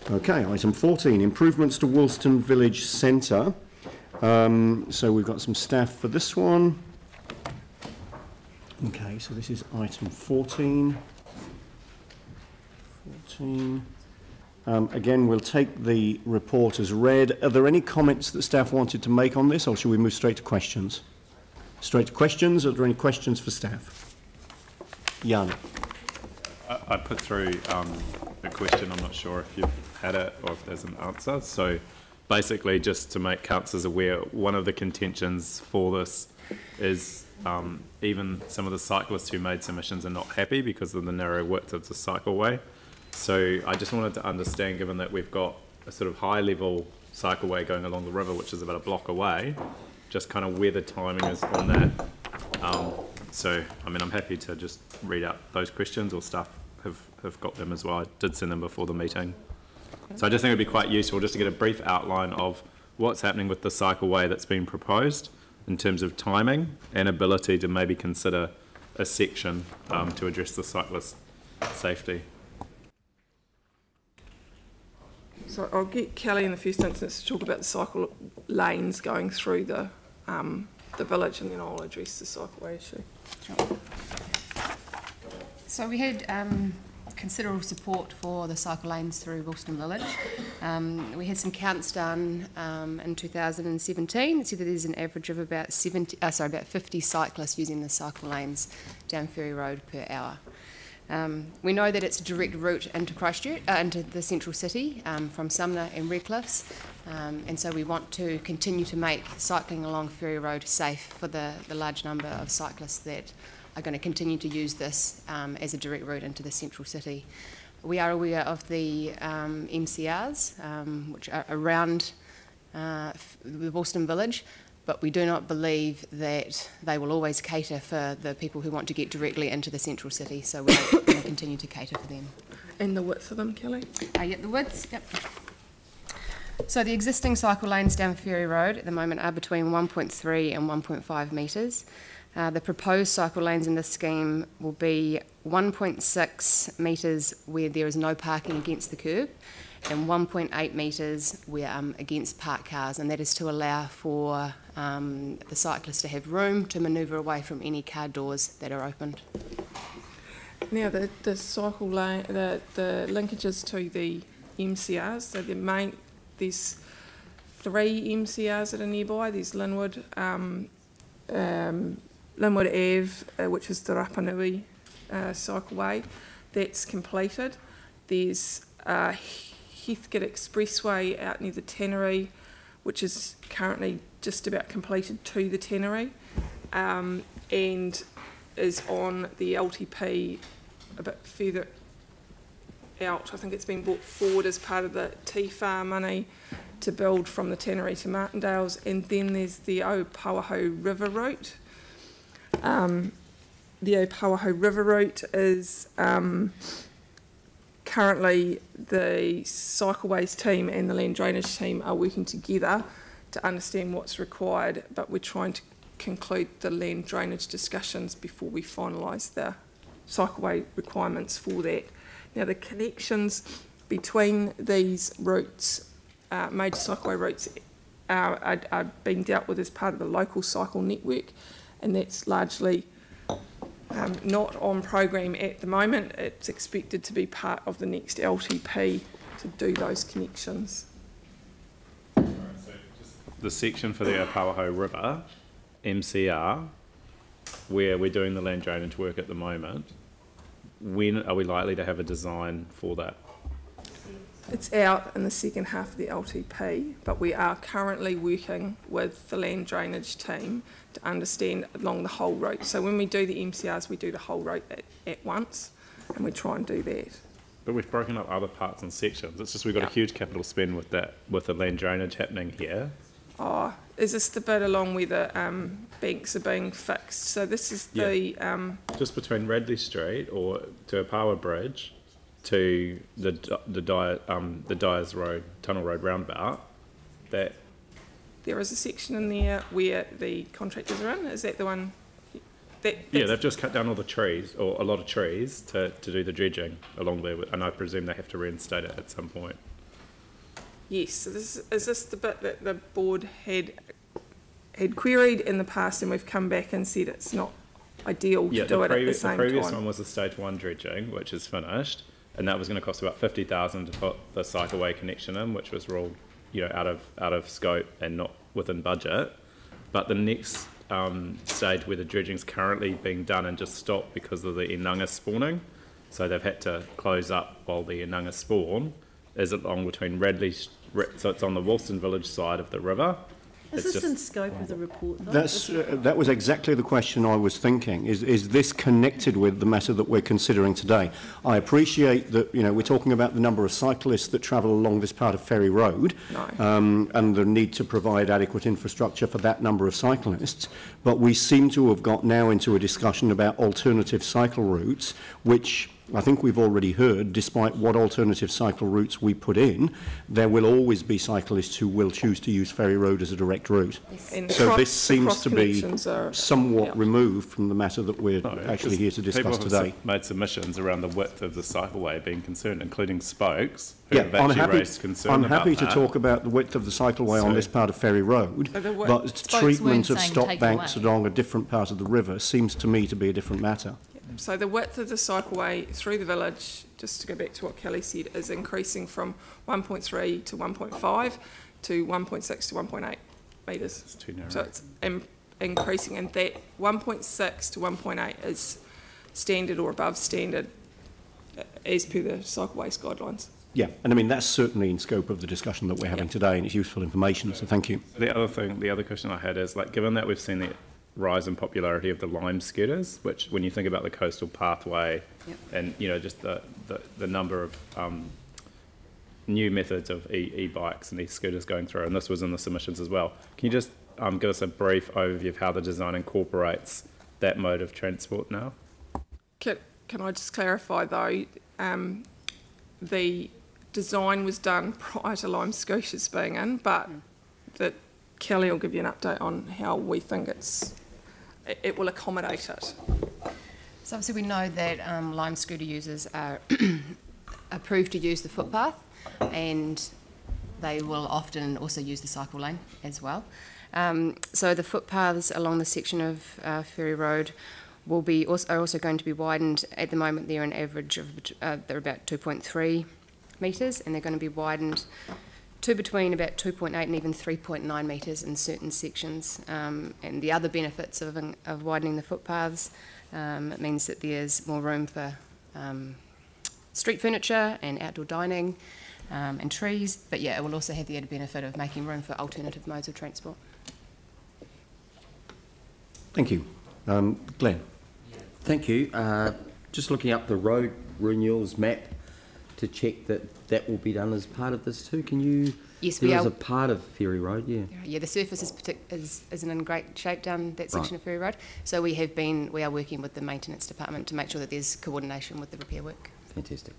Okay, item 14, improvements to Woolston Village Centre. So we've got some staff for this one. Okay, so this is item 14. Again, we'll take the report as read. Are there any comments that staff wanted to make on this, or shall we move straight to questions? Straight to questions. Are there any questions for staff? Jan. I put through a question. I'm not sure if you've had it or if there's an answer. So basically, just to make councillors aware, one of the contentions for this is even some of the cyclists who made submissions are not happy because of the narrow width of the cycleway. So I just wanted to understand, given that we've got a sort of high level cycleway going along the river, which is about a block away, just kind of where the timing is on that. So, I mean, I'm happy to just read out those questions, or staff have got them as well. I did send them before the meeting. So I just think it'd be quite useful just to get a brief outline of what's happening with the cycleway that's been proposed in terms of timing and ability to maybe consider a section to address the cyclist safety. So I'll get Kelly in the first instance to talk about the cycle lanes going through the village, and then I'll address the cycleway issue. Sure. So we had considerable support for the cycle lanes through Woolston Village. We had some counts done in 2017. It said that there's an average of about 50 cyclists using the cycle lanes down Ferry Road per hour. We know that it's a direct route into Christchurch, into the central city from Sumner and Redcliffs, and so we want to continue to make cycling along Ferry Road safe for the large number of cyclists that are going to continue to use this as a direct route into the central city. We are aware of the MCRs, which are around the Woolston Village, but we do not believe that they will always cater for the people who want to get directly into the central city, so we're going to continue to cater for them. And the width of them, Kelly? Yeah, the widths, yep. So the existing cycle lanes down Ferry Road at the moment are between 1.3 and 1.5 metres. The proposed cycle lanes in this scheme will be 1.6 metres where there is no parking against the curb, and 1.8 metres where against parked cars, and that is to allow for the cyclist to have room to manoeuvre away from any car doors that are opened. Now the cycle lane, the linkages to the MCRs, so there's 3 MCRs that are nearby. There's Linwood, Linwood Ave, which is the Rapanui cycleway, that's completed. There's Heathcote Expressway out near the Tannery, which is currently just about completed to the Tannery, and is on the LTP a bit further out. I think it's been brought forward as part of the TFAR money to build from the Tannery to Martindale's, and then there's the Ōpauaho River route. The Ōpauaho River route is currently the cycleways team and the land drainage team are working together to understand what's required, but we're trying to conclude the land drainage discussions before we finalise the cycleway requirements for that. Now the connections between these routes, major cycleway routes, are being dealt with as part of the local cycle network, and that's largely not on program at the moment. It's expected to be part of the next LTP to do those connections. So just the section for the Ōpauaho River, MCR, where we're doing the land drainage work at the moment, when are we likely to have a design for that? It's out in the second half of the LTP, but we are currently working with the land drainage team to understand along the whole route. So when we do the MCRs, we do the whole route at once, and we try and do that. But we've broken up other parts and sections. It's just we've got a huge capital spend with that, with the land drainage happening here. Oh, is this the bit along where the banks are being fixed? So this is the just between Radley Street or to Ōpauaho Bridge to the Dyers Road, Tunnel Road roundabout. That there is a section in there where the contractors are in. Is that the one? Yeah, they've just cut down all the trees, or a lot of trees, to do the dredging along there, and I presume they have to reinstate it at some point. Yes, so is this the bit that the board had queried in the past, and we've come back and said it's not ideal to do it at the same time? The previous one was the stage 1 dredging, which is finished, and that was going to cost about $50,000 to put the cycleway connection in, which was ruled, out of scope and not within budget. But the next stage where the dredging is currently being done and just stopped because of the inunga spawning, so they've had to close up while the inunga spawn, is along between Radley, so it's on the Woolston village side of the river. Is this in scope of the report, though? That was exactly the question I was thinking. Is this connected with the matter that we're considering today? I appreciate that, we're talking about the number of cyclists that travel along this part of Ferry Road, and the need to provide adequate infrastructure for that number of cyclists, but we seem to have got now into a discussion about alternative cycle routes, which I think we've already heard, despite what alternative cycle routes we put in, there will always be cyclists who will choose to use Ferry Road as a direct route. So this seems to be somewhat removed from the matter that we're actually here to discuss today. People have made submissions around the width of the cycleway being concerned, including Spokes, who have actually raised concern about that. I'm happy to talk about the width of the cycleway on this part of Ferry Road, but treatment of stop banks along a different part of the river seems to me to be a different matter. So the width of the cycleway through the village, just to go back to what Kelly said, is increasing from 1.3 to 1.5 to 1.6 to 1.8 metres. It's too narrow. So it's increasing, and that 1.6 to 1.8 is standard or above standard as per the cycleways guidelines. Yeah, and I mean, that's certainly in scope of the discussion that we're having today, and it's useful information, so thank you. The other question I had is, given that we've seen the rise in popularity of the lime scooters, which when you think about the coastal pathway and just the number of new methods of e-bikes and e-scooters going through, and this was in the submissions as well, can you just give us a brief overview of how the design incorporates that mode of transport now? Can I just clarify though, the design was done prior to lime scooters being in, but that Kelly will give you an update on how we think it will accommodate it. So obviously we know that lime scooter users are approved to use the footpath, and they will often also use the cycle lane as well. So the footpaths along the section of Ferry Road are also going to be widened. At the moment they're an average of, they're about 2.3 metres, and they're going to be widened to between about 2.8 and even 3.9 metres in certain sections. And the other benefits of widening the footpaths, it means that there's more room for street furniture and outdoor dining and trees, but it will also have the added benefit of making room for alternative modes of transport. Thank you. Glenn. Thank you. Just looking up the road renewals map to check that will be done as part of this too. Can you? Yes, we are. As a part of Ferry Road, Yeah, the surface isn't in great shape down that section of Ferry Road. So we are working with the maintenance department to make sure that there's coordination with the repair work. Fantastic.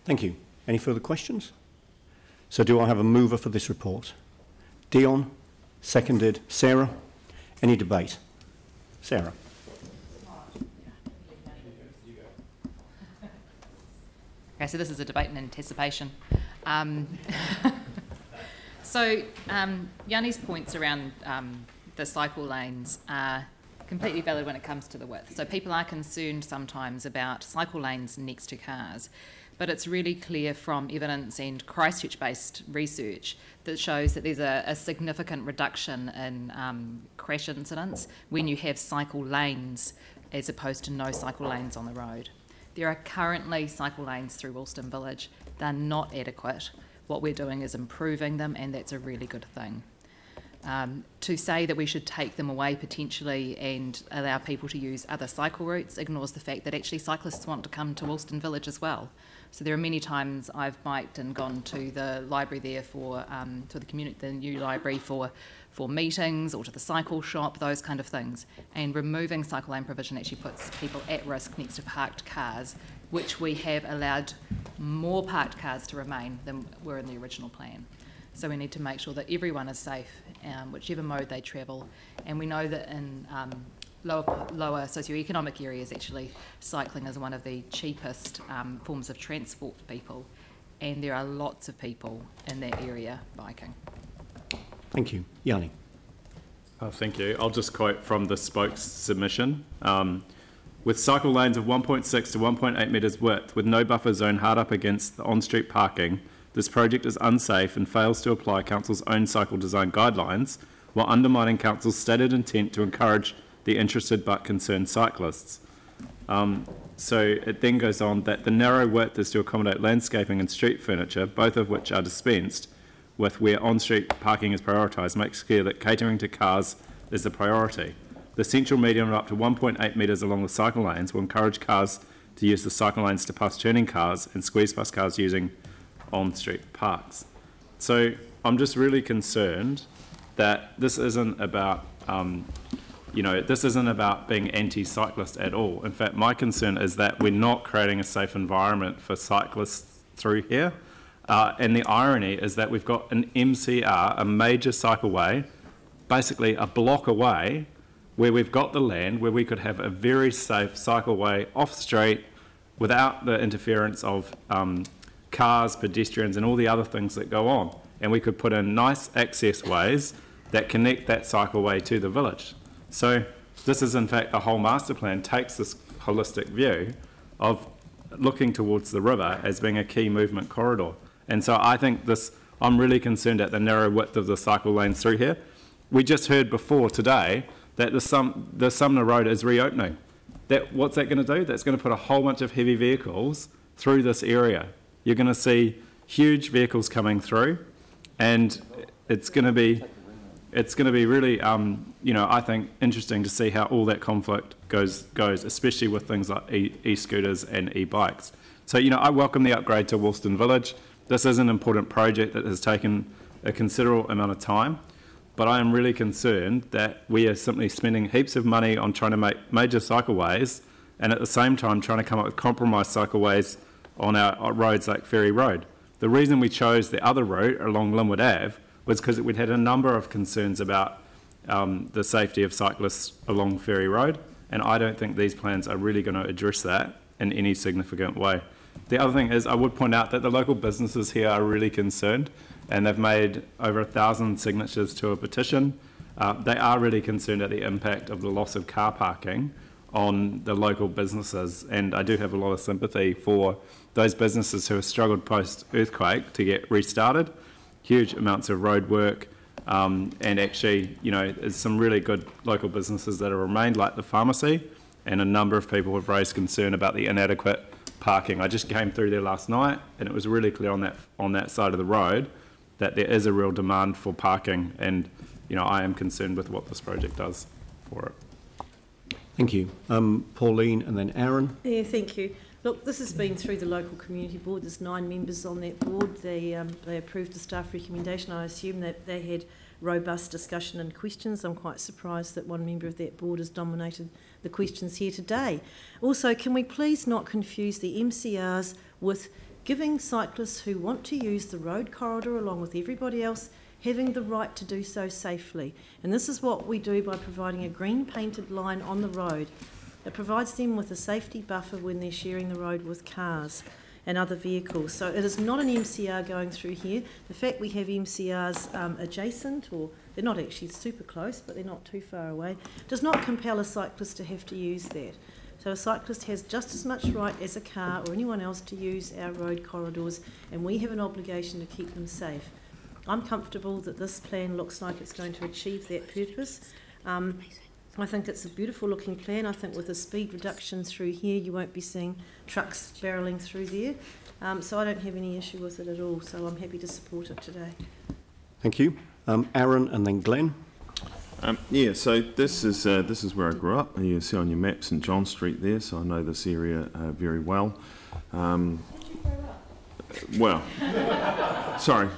Thank you. Any further questions? So do I have a mover for this report? Dion, seconded. Sarah. Any debate? Sarah. Okay, so this is a debate in anticipation. So Yanni's points around the cycle lanes are completely valid when it comes to the width. So people are concerned sometimes about cycle lanes next to cars, but it's really clear from evidence and Christchurch-based research that shows that there's a significant reduction in crash incidents when you have cycle lanes as opposed to no cycle lanes on the road. There are currently cycle lanes through Woolston Village. They're not adequate. What we're doing is improving them, and that's a really good thing. To say that we should take them away potentially and allow people to use other cycle routes ignores the fact that actually cyclists want to come to Woolston Village as well. So there are many times I've biked and gone to the library there for to the new library for meetings, or to the cycle shop, those kind of things. And removing cycle lane provision actually puts people at risk next to parked cars, which we have allowed more parked cars to remain than were in the original plan. So we need to make sure that everyone is safe, whichever mode they travel. And we know that in lower socioeconomic areas, actually, cycling is one of the cheapest forms of transport for people. and there are lots of people in that area biking. Thank you. Yanni. Thank you. I'll just quote from the Spokes submission. With cycle lanes of 1.6 to 1.8 metres width, with no buffer zone hard up against the on-street parking, this project is unsafe and fails to apply Council's own cycle design guidelines, while undermining Council's stated intent to encourage the interested but concerned cyclists. So it then goes on that the narrow width is to accommodate landscaping and street furniture, both of which are dispensed with where on-street parking is prioritised, makes clear that catering to cars is the priority. The central median of up to 1.8 metres along the cycle lanes will encourage cars to use the cycle lanes to pass turning cars and squeeze past cars using on-street parks. So I'm just really concerned that this isn't about, this isn't about being anti-cyclist at all. In fact, my concern is that we're not creating a safe environment for cyclists through here. And the irony is that we've got an MCR, a major cycleway, basically a block away, where we've got the land where we could have a very safe cycleway off street without the interference of cars, pedestrians, and all the other things that go on. And we could put in nice access ways that connect that cycleway to the village. So this is, in fact, the whole master plan takes this holistic view of looking towards the river as being a key movement corridor. And so I think I'm really concerned at the narrow width of the cycle lanes through here. We just heard before today that the Sumner Road is reopening. What's that going to do? That's going to put a whole bunch of heavy vehicles through this area. You're going to see huge vehicles coming through, and it's going to be really, I think, interesting to see how all that conflict goes, especially with things like e-scooters and e-bikes. So, I welcome the upgrade to Woolston Village. This is an important project that has taken a considerable amount of time. But I am really concerned that we are simply spending heaps of money on trying to make major cycleways and at the same time trying to come up with compromised cycleways on our roads like Ferry Road. The reason we chose the other route along Linwood Ave was because we'd had a number of concerns about the safety of cyclists along Ferry Road, and I don't think these plans are really going to address that in any significant way. The other thing is I would point out that the local businesses here are really concerned, and they've made over 1,000 signatures to a petition. They are really concerned at the impact of the loss of car parking on the local businesses, and I do have a lot of sympathy for those businesses who have struggled post-earthquake to get restarted. Huge amounts of road work, and actually, there's some really good local businesses that have remained, like the pharmacy, and a number of people have raised concern about the inadequate parking. I just came through there last night, and it was really clear on that side of the road that there is a real demand for parking, and I am concerned with what this project does for it. Thank you. Pauline and then Aaron. Yeah, thank you. Look, this has been through the local community board. There's 9 members on that board. They approved the staff recommendation. I assume that they had robust discussion and questions. I'm quite surprised that one member of that board has dominated the questions here today. Also, can we please not confuse the MCRs with giving cyclists who want to use the road corridor along with everybody else having the right to do so safely. And this is what we do by providing a green painted line on the road that provides them with a safety buffer when they're sharing the road with cars and other vehicles. So it is not an MCR going through here. The fact we have MCRs adjacent, or they're not actually super close, but they're not too far away, does not compel a cyclist to have to use that. So a cyclist has just as much right as a car or anyone else to use our road corridors, and we have an obligation to keep them safe. I'm comfortable that this plan looks like it's going to achieve that purpose. I think it's a beautiful looking plan. I think with the speed reduction through here, you won't be seeing trucks barrelling through there. So I don't have any issue with it at all. So I'm happy to support it today. Thank you. Aaron and then Glenn. Yeah, so this is where I grew up. You see on your map St John Street there, so I know this area very well. Well, sorry,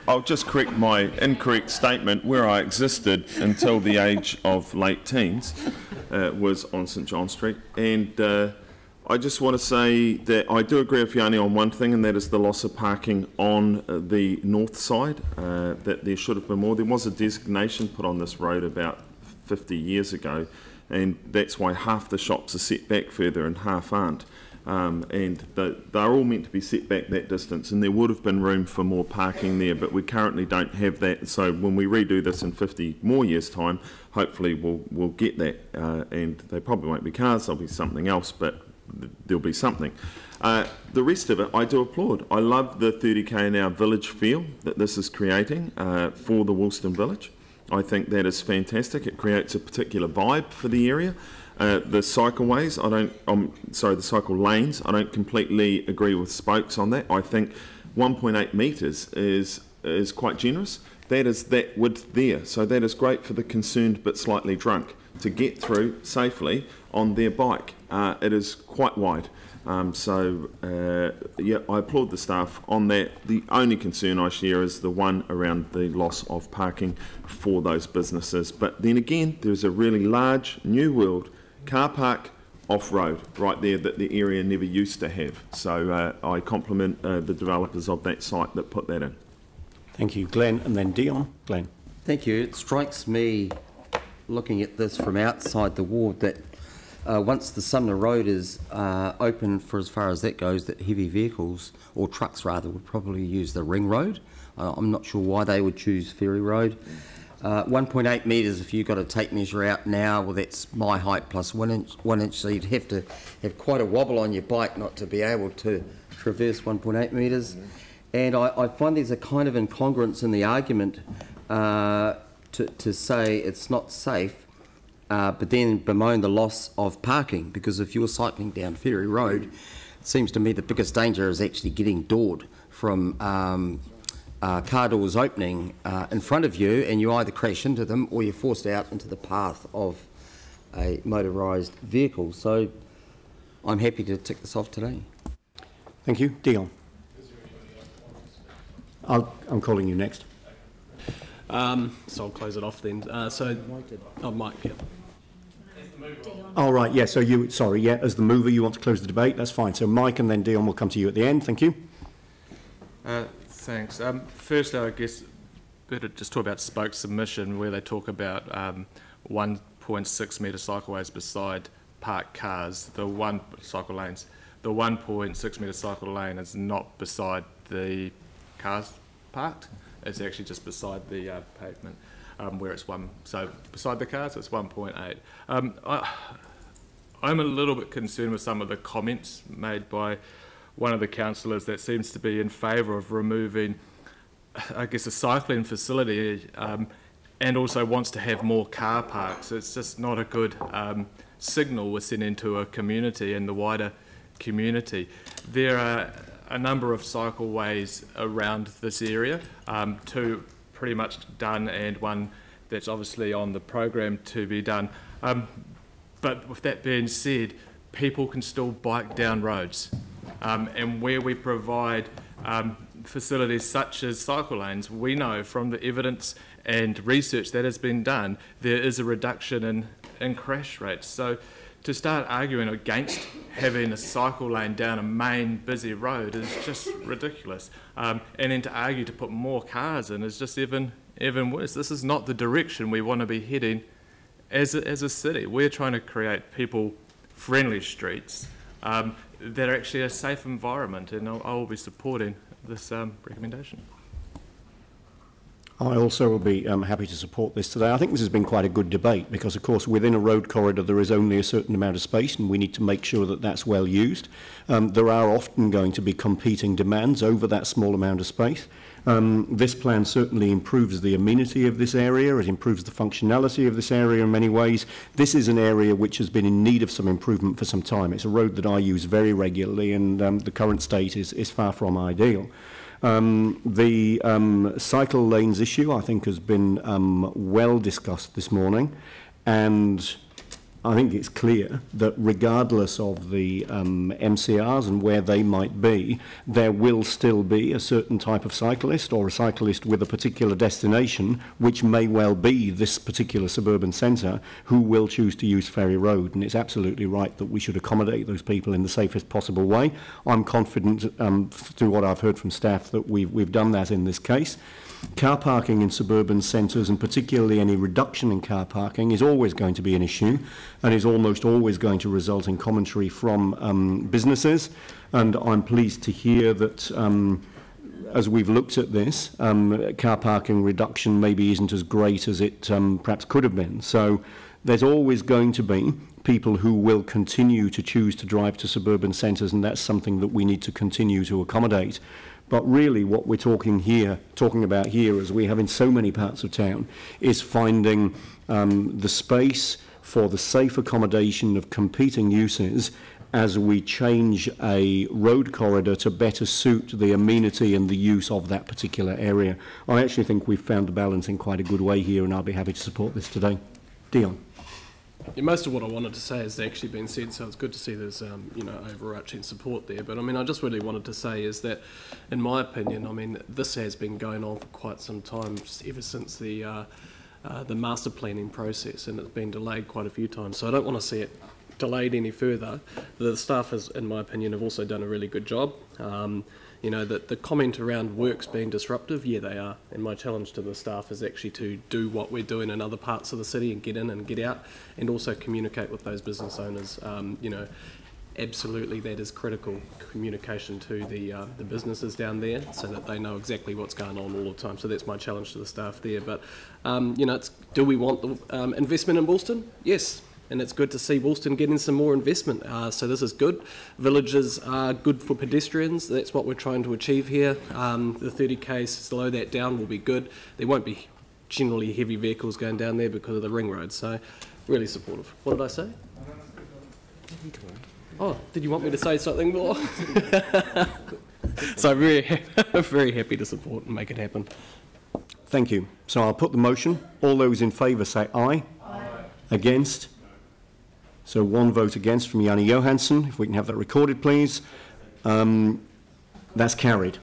I'll just correct my incorrect statement. Where I existed until the age of late teens was on St John Street, and I just want to say that I do agree with Yanni on one thing, and that is the loss of parking on the north side, that there should have been more. There was a designation put on this road about 50 years ago, and that's why half the shops are set back further and half aren't. and they're all meant to be set back that distance, and there would have been room for more parking there, but we currently don't have that. So when we redo this in 50 more years' time, hopefully we'll get that, and they probably won't be cars, there'll be something else, but there'll be something. The rest of it, I do applaud. I love the 30k an hour village feel that this is creating for the Woolston village. I think that is fantastic. It creates a particular vibe for the area. The cycleways, the cycle lanes, I don't completely agree with Spokes on that. I think 1.8 metres is quite generous. That is that width there. So that is great for the concerned but slightly drunk to get through safely on their bike. It is quite wide. Yeah, I applaud the staff on that. The only concern I share is the one around the loss of parking for those businesses. But then again, there's a really large New World car park off-road right there that the area never used to have. So I compliment the developers of that site that put that in. Thank you, Glenn, and then Dion. Glenn. Thank you. It strikes me, looking at this from outside the ward, that once the Sumner Road is open for as far as that goes, that heavy vehicles, or trucks rather, would probably use the ring road. I'm not sure why they would choose Ferry Road. 1.8 metres, if you've got a tape measure out now, well, that's my height plus 1 inch, so you'd have to have quite a wobble on your bike not to be able to traverse 1.8 metres. And I find there's a kind of incongruence in the argument to say it's not safe, but then bemoan the loss of parking, because if you're cycling down Ferry Road, it seems to me the biggest danger is actually getting doored from car doors opening in front of you, and you either crash into them or you're forced out into the path of a motorised vehicle. So I'm happy to tick this off today. Thank you. Dion. I'm calling you next. So I'll close it off then. Mike, yeah. All right, yeah, so you, sorry, yeah, as the mover, you want to close the debate, that's fine. So Mike and then Dion will come to you at the end. Thank you. Thanks. First, I guess, better just talk about Spoke's submission, where they talk about 1.6 metre cycleways beside parked cars, the cycle lanes. The 1.6 metre cycle lane is not beside the cars parked. It's actually just beside the pavement, where it's so beside the cars it's 1.8. I'm a little bit concerned with some of the comments made by one of the councillors that seems to be in favour of removing, I guess, a cycling facility, and also wants to have more car parks. It's just not a good signal we're sending to a community and the wider community. There are a number of cycleways around this area, 2 pretty much done and 1 that's obviously on the program to be done. But with that being said, people can still bike down roads, and where we provide facilities such as cycle lanes, we know from the evidence and research that has been done, there is a reduction in crash rates. So to start arguing against having a cycle lane down a main busy road is just ridiculous. And then to argue to put more cars in is just even worse. This is not the direction we want to be heading as a city. We're trying to create people-friendly streets that are actually a safe environment, and I will be supporting this recommendation. I also will be happy to support this today. I think this has been quite a good debate because, of course, within a road corridor there is only a certain amount of space and we need to make sure that that's well used. There are often going to be competing demands over that small amount of space. This plan certainly improves the amenity of this area, it improves the functionality of this area in many ways. This is an area which has been in need of some improvement for some time. It's a road that I use very regularly and the current state is far from ideal. The cycle lanes issue, I think, has been well discussed this morning, and I think it's clear that regardless of the MCRs and where they might be, there will still be a certain type of cyclist or a cyclist with a particular destination, which may well be this particular suburban centre, who will choose to use Ferry Road. And it's absolutely right that we should accommodate those people in the safest possible way. I'm confident, through what I've heard from staff, that we've done that in this case. Car parking in suburban centres, and particularly any reduction in car parking, is always going to be an issue. and is almost always going to result in commentary from businesses. And I'm pleased to hear that as we've looked at this, car parking reduction maybe isn't as great as it perhaps could have been. So there's always going to be people who will continue to choose to drive to suburban centres, and that's something that we need to continue to accommodate. But really what we're talking about here, as we have in so many parts of town, is finding the space for the safe accommodation of competing uses as we change a road corridor to better suit the amenity and the use of that particular area. I actually think we've found the balance in quite a good way here, and I'll be happy to support this today. Dion. Yeah, most of what I wanted to say has actually been said, so it's good to see there's overarching support there. But I mean, I just really wanted to say is that, in my opinion, I mean, this has been going on for quite some time, ever since the master planning process, and it's been delayed quite a few times. So I don't want to see it delayed any further. The staff, has, in my opinion, have also done a really good job. You know, that the comment around works being disruptive, yeah, they are. And my challenge to the staff is actually to do what we're doing in other parts of the city and get in and get out, and also communicate with those business owners. You know, absolutely, that is critical communication to the businesses down there, so that they know exactly what's going on all the time. So that's my challenge to the staff there. But you know, do we want the investment in Woolston? Yes. And it's good to see Woolston getting some more investment. So this is good. Villages are good for pedestrians. That's what we're trying to achieve here. The 30k, slow that down, will be good. There won't be generally heavy vehicles going down there because of the ring road. So really supportive. What did I say? Oh, did you want me to say something more? So very happy to support and make it happen. Thank you. So I'll put the motion. All those in favour say aye. Aye. Against? So one vote against from Janne Johansson. If we can have that recorded, please. That's carried.